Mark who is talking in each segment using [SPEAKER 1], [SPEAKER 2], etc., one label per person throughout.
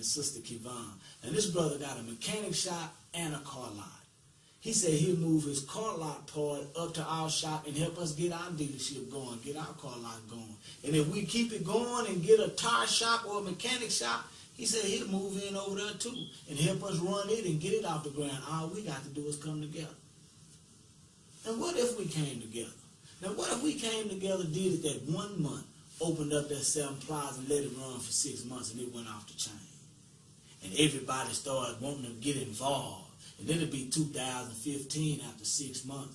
[SPEAKER 1] his sister Kevon. And this brother got a mechanic shop and a car lot. He said he'll move his car lot part up to our shop and help us get our dealership going, get our car lot going. And if we keep it going and get a tire shop or a mechanic shop, he said he'll move in over there too and help us run it and get it off the ground. All we got to do is come together. And what if we came together? Now what if we came together, did it that 1 month, opened up that 7 Plaza and let it run for 6 months and it went off the chain. And everybody started wanting to get involved. And then it'd be 2015 after 6 months.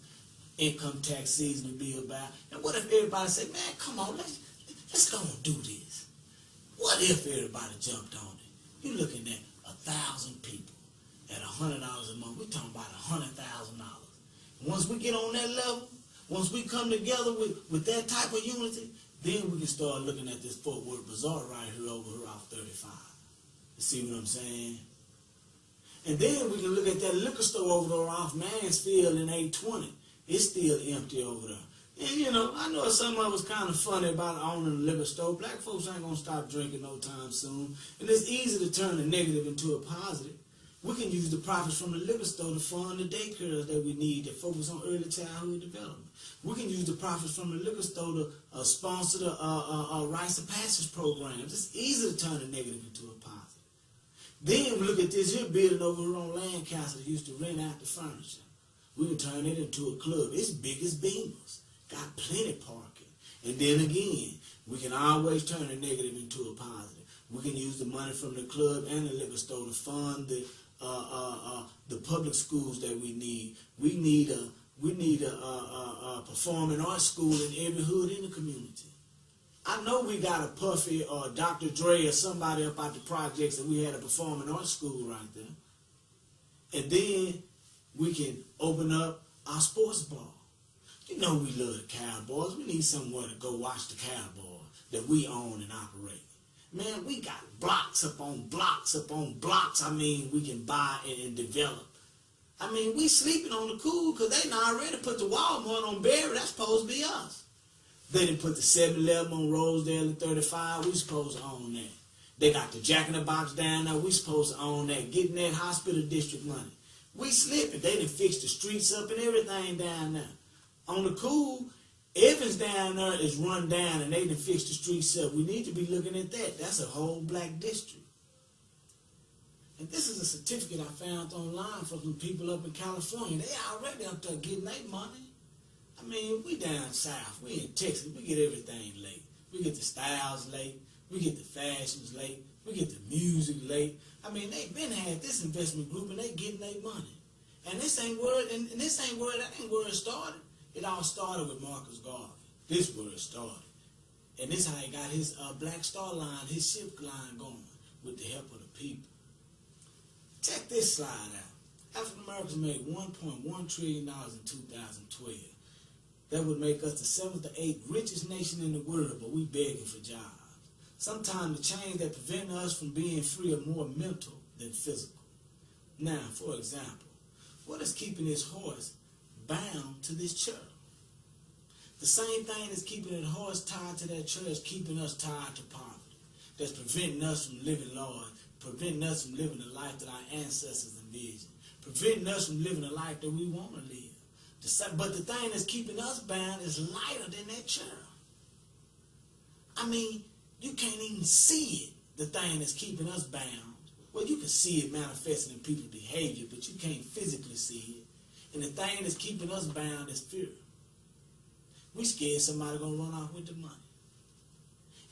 [SPEAKER 1] Income tax season would be about. And what if everybody said, man, come on, let's go and do this. What if everybody jumped on it? You're looking at 1,000 people at $100 a month. We're talking about $100,000. Once we get on that level, once we come together with that type of unity, then we can start looking at this Fort Worth Bazaar right here over here off 35. You see what I'm saying? And then we can look at that liquor store over there off Mansfield in 820. It's still empty over there. And you know, I know some of us kind of funny about owning a liquor store. Black folks ain't gonna stop drinking no time soon. And it's easy to turn a negative into a positive. We can use the profits from the liquor store to fund the daycares that we need that focus on early childhood development. We can use the profits from the liquor store to sponsor the Rites of Passage programs. It's easy to turn a negative into a positive. Then we look at this here building over here on Lancaster that used to rent out the furniture. We can turn it into a club. It's big as Beamers. Got plenty parking. And then again, we can always turn a negative into a positive. We can use the money from the club and the liquor store to fund the public schools that we need. We need a performing arts school in every hood in the community. I know we got a Puffy or Dr. Dre or somebody up out the projects that we had a performing arts school right there. And then we can open up our sports bar. You know we love the Cowboys. We need somewhere to go watch the Cowboys that we own and operate. Man, we got blocks up on blocks up on blocks. I mean, we can buy and develop. I mean, we sleeping on the cool because they done already put the Walmart on Berry. That's supposed to be us. They didn't put the 7-Eleven on Rosedale and 35. We supposed to own that. They got the Jack in the Box down there. We supposed to own that. Getting that hospital district money. We slipping. They done fixed the streets up and everything down there. On the cool, Evans down there is run down and they done fixed the streets up. We need to be looking at that. That's a whole black district. And this is a certificate I found online from some people up in California. They already up there getting their money. I mean, we down south. We in Texas. We get everything late. We get the styles late. We get the fashions late. We get the music late. I mean, they been had this investment group and they getting their money. And this ain't where that ain't where it started. It all started with Marcus Garvey. This where it started. And this how he got his Black Star Line, his ship line going with the help of the people. Check this slide out. African Americans made $1.1 trillion in 2012. That would make us the 7th or 8th richest nation in the world, but we begging for jobs. Sometimes the chains that prevent us from being free are more mental than physical. Now, for example, what is keeping this horse bound to this chair? The same thing that's keeping that horse tied to that chair is keeping us tied to poverty. That's preventing us from living large, preventing us from living the life that our ancestors envisioned, preventing us from living the life that we want to live. But the thing that's keeping us bound is lighter than that chair. I mean, you can't even see it, the thing that's keeping us bound. Well, you can see it manifesting in people's behavior, but you can't physically see it. And the thing that's keeping us bound is fear. We scared somebody gonna run off with the money.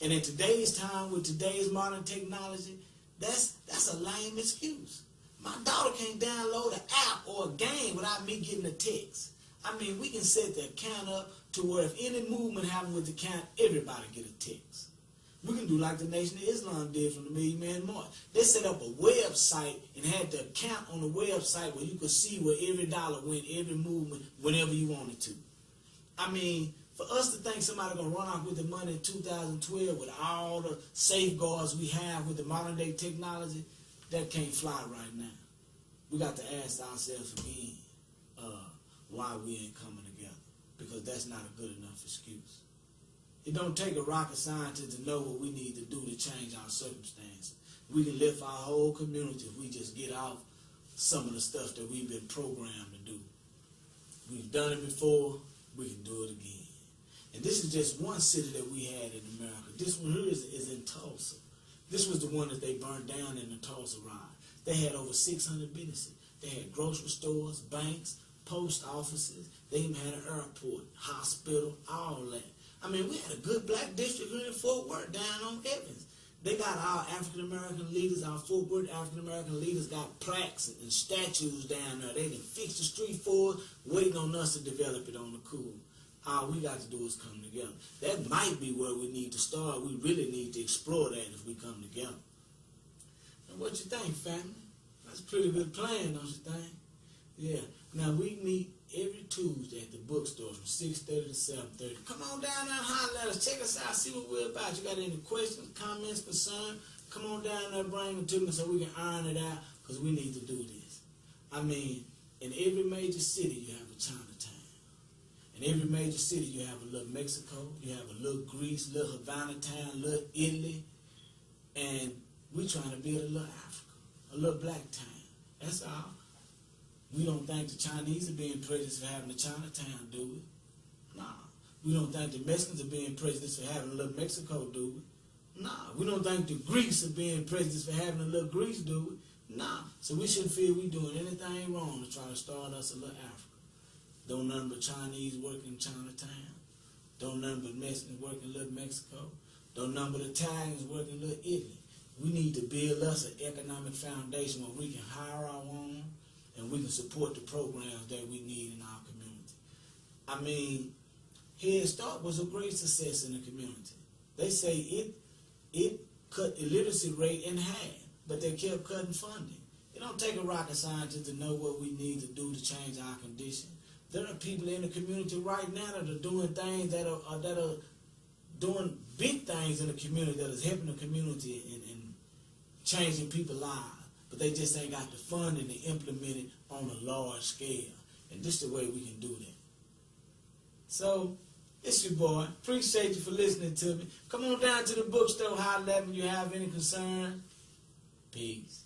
[SPEAKER 1] And in today's time, with today's modern technology, that's a lame excuse. My daughter can't download an app or a game without me getting a text. I mean, we can set the account up to where if any movement happens with the account, everybody get a text. We can do like the Nation of Islam did from the Million Man March. They set up a website and had the account on the website where you could see where every dollar went, every movement, whenever you wanted to. I mean, for us to think somebody gonna run off with the money in 2012 with all the safeguards we have with the modern day technology, that can't fly right now. We got to ask ourselves again why we ain't coming together, because that's not a good enough excuse. It don't take a rocket scientist to know what we need to do to change our circumstances. We can lift our whole community if we just get off some of the stuff that we've been programmed to do. We've done it before, we can do it again. And this is just one city that we had in America. This one here is in Tulsa. This was the one that they burned down in the Tulsa riot. They had over 600 businesses. They had grocery stores, banks, post offices. They even had an airport, hospital, all that. I mean, we had a good black district here in Fort Worth down on Evans. They got our African-American leaders, our Fort Worth African-American leaders got plaques and statues down there. They done fixed the street for us, waiting on us to develop it on the cool. All we got to do is come together. That might be where we need to start. We really need to explore that if we come together. And what you think, family? That's a pretty good plan, don't you think? Yeah. Now, we meet every Tuesday at the bookstore from 6:30 to 7:30. Come on down there and holler at us. Check us out. See what we're about. You got any questions, comments, concerns? Come on down there, bring them to me so we can iron it out, because we need to do this. I mean, in every major city, you have a Chinatown. In every major city, you have a little Mexico, you have a little Greece, little Havana town, a little Italy, and we're trying to build a little Africa, a little black town. That's all. We don't think the Chinese are being prejudiced for having a Chinatown, do we? Nah. We don't think the Mexicans are being prejudiced for having a little Mexico, do we? Nah. We don't think the Greeks are being prejudiced for having a little Greece, do we? Nah. So we shouldn't feel we're doing anything wrong to try to start us a little Africa. Don't nothing but Chinese work in Chinatown. Don't nothing but Mexicans work in little Mexico. Don't nothing but Italians work in little Italy. We need to build us an economic foundation where we can hire our own and we can support the programs that we need in our community. I mean, Head Start was a great success in the community. They say it cut illiteracy rate in half, but they kept cutting funding. It don't take a rocket scientist to know what we need to do to change our condition. There are people in the community right now that are doing things that are doing big things in the community that is helping the community and changing people's lives. But they just ain't got the funding to implement it on a large scale. And this is the way we can do that. So, it's your boy. Appreciate you for listening to me. Come on down to the bookstore, holler at me if you have any concern. Peace.